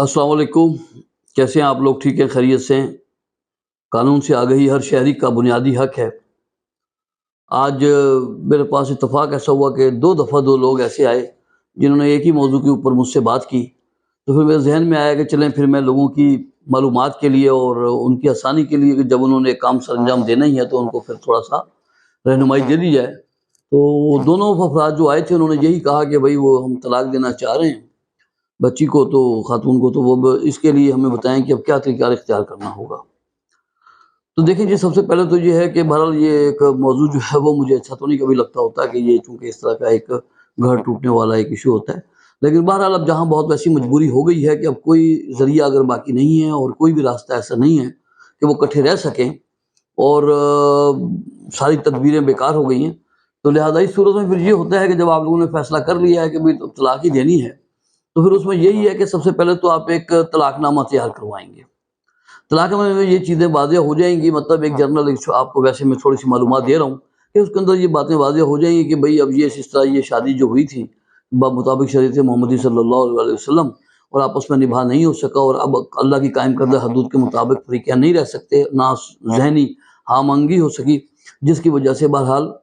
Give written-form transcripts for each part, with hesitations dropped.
अस्सलाम वालेकुम। कैसे हैं आप लोग? ठीक है, खैरियत से हैं? कानून से आगाही हर शहरी का बुनियादी हक है। आज मेरे पास इत्तफ़ाक़ ऐसा हुआ कि 2 दफ़ा 2 लोग ऐसे आए जिन्होंने एक ही मौजू के ऊपर मुझसे बात की। तो फिर मेरे ज़हन में आया कि चलें फिर मैं लोगों की मालूमात के लिए और उनकी आसानी के लिए कि जब उन्होंने काम सरअंजाम देना ही है तो उनको फिर थोड़ा-सा रहनुमाई दे दी जाए। तो दोनों अफ़राद जो आए थे उन्होंने यही कहा कि भई वो हम तलाक देना चाह रहे हैं बच्ची को, तो खातून को, तो वो इसके लिए हमें बताएं कि अब क्या तरीका इख्तियार करना होगा। तो देखिए जी, सबसे पहले तो ये है कि बहरहाल ये एक मौजू जो है वो मुझे अच्छा तो नहीं कभी लगता होता कि ये चूँकि इस तरह का एक घर टूटने वाला एक इशू होता है। लेकिन बहरहाल अब जहाँ बहुत वैसी मजबूरी हो गई है कि अब कोई ज़रिया अगर बाकी नहीं है और कोई भी रास्ता ऐसा नहीं है कि वो इकट्ठे रह सकें और सारी तदबीरें बेकार हो गई हैं, तो लिहाजा इस सूरत में फिर ये होता है कि जब आप लोगों ने फ़ैसला कर लिया है कि भई तलाक ही देनी है, तो फिर उसमें यही है कि सबसे पहले तो आप एक तलाकनामा तैयार करवाएँगे। तलाकनामे में ये चीज़ें वाज़ेह हो जाएँगी, मतलब एक जनरल आपको वैसे मैं थोड़ी-सी मालूमात दे रहा हूँ कि उसके अंदर ये बातें वाज़ेह हो जाएँगी कि भई अब ये इस तरह ये शादी जो हुई थी मुताबिक शरीयत मोहम्मदी सल्लल्लाहु अलैहि वसल्लम और आपस में निभा नहीं हो सका और अब अल्लाह की कायम करदा हदूद के मुताबिक फ़रीक़ैन नहीं रह सकते, ना ज़हनी हाँ-मंगी हो सकी, जिसकी वजह से बहरहाल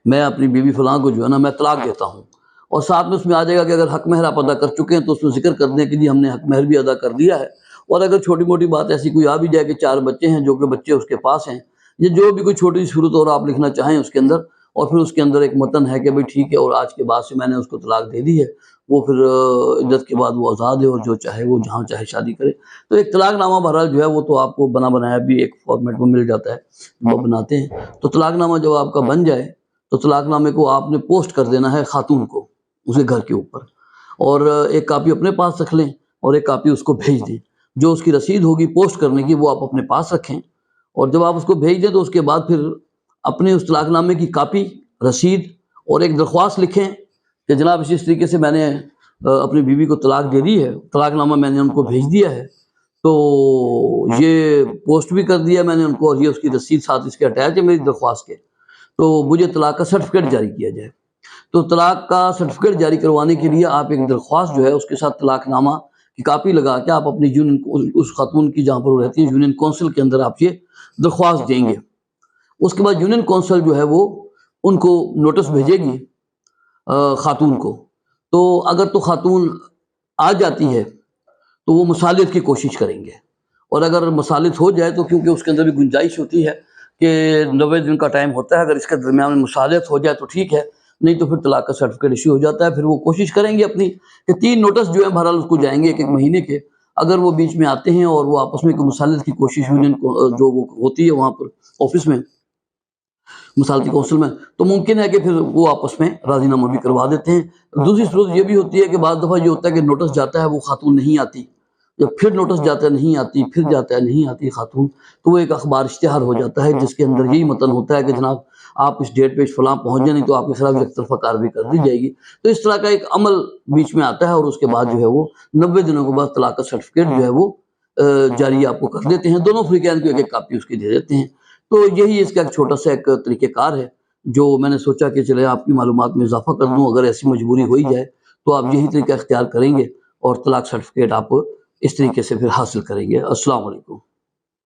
मैं अपनी बीवी फ़लाँ को जो है ना मैं तलाक देता हूँ। और साथ में उसमें आ जाएगा कि अगर हक़ महर आप अदा कर चुके हैं तो उसमें ज़िक्र कर दें कि जी हमने हक़ महर भी अदा कर दिया है। और अगर छोटी-मोटी बात ऐसी कोई आ भी जाए कि 4 बच्चे हैं जो कि बच्चे उसके पास हैं, या जो भी कोई छोटी-सी सूरत और आप लिखना चाहें उसके अंदर, और फिर उसके अंदर एक मतन है कि भई ठीक है और आज के बाद से मैंने उसको तलाक दे दी है, वो फिर इद्दत के बाद वो आज़ाद है और जो चाहे वो जहाँ चाहे शादी करे। तो एक तलाकनामा बहरहाल जो है वो तो आपको बना-बनाया भी एक फ़ॉर्मेट में मिल जाता है, वो बनाते हैं। तो तलाकनामा जब आपका बन जाए तो तलाकनामे को आपने पोस्ट कर देना है खातून को, उसके घर के ऊपर, और एक कापी अपने पास रख लें और एक कापी उसको भेज दें। जो उसकी रसीद होगी पोस्ट करने की वो आप अपने पास रखें, और जब आप उसको भेज दें तो उसके बाद फिर अपने उस तलाकनामे की कापी, रसीद और एक दरख्वास्त लिखें कि जनाब इस तरीके से मैंने अपनी बीवी को तलाक दे दी है, तलाकनामा मैंने उनको भेज दिया है, तो ये पोस्ट भी कर दिया मैंने उनको और ये उसकी रसीद साथ इसके अटैच है मेरी दरख्वास्त के, तो मुझे तलाक का सर्टिफिकेट जारी किया जाए। तो तलाक का सर्टिफिकेट जारी करवाने के लिए आप एक दरख्वास्त जो है उसके साथ तलाकनामा की कापी लगा के आप अपनी यूनियन उस खातून की जहाँ पर वो रहती है यूनियन कौंसिल के अंदर आप ये दरख्वास्त देंगे। उसके बाद यूनियन कौंसिल जो है वो उनको नोटिस भेजेगी खातून को। तो अगर तो खातून आ जाती है तो वो मुसालियत की कोशिश करेंगे, और अगर मुसालियत हो जाए तो क्योंकि उसके अंदर भी गुंजाइश होती है कि 90 दिन का टाइम होता है, अगर इसके दरमियान में मुसालियत हो जाए तो ठीक है, नहीं तो फिर तलाक का सर्टिफिकेट इश्यू हो जाता है। फिर वो कोशिश करेंगे अपनी कि 3 नोटिस जो है बहरहाल उसको जाएंगे 1-1 महीने के, अगर वो बीच में आते हैं और वो आपस में मुसालियत की कोशिश यूनियन को जो वो होती है वहाँ पर ऑफिस में मुसालती कौंसिल में, तो मुमकिन है कि फिर वो आपस में राज़ीनामा भी करवा देते हैं। दूसरी सूरत ये भी होती है कि बाद दफ़ा ये होता है कि नोटिस जाता है वो खातून नहीं आती, जब फिर नोटिस जाता है नहीं आती, फिर जाता है नहीं आती खातून, तो वो एक अखबार इश्तिहार हो जाता है जिसके अंदर यही मतन होता है कि जनाब आप इस डेट पे फलां पहुँच जाए, नहीं तो आपके खिलाफ एक तरफ़ा कार्रवाई कर दी जाएगी। तो इस तरह का एक अमल बीच में आता है और उसके बाद जो है वो 90 दिनों के बाद तलाक का सर्टिफिकेट जो है वो जारी आपको कर देते हैं। दोनों फ़रीक़ैन को एक-एक कापी उसकी दे देते हैं। तो यही इसका एक छोटा-सा एक तरीक़ेकार है, जो मैंने सोचा कि चले आपकी मालूमात में इज़ाफ़ा कर दूँ, अगर ऐसी मजबूरी हो ही जाए तो आप यही तरीक़ा इख्तियार करेंगे और तलाक सर्टिफिकेट आप इस तरीके से फिर हासिल करेंगे। अस्सलाम वालेकुम।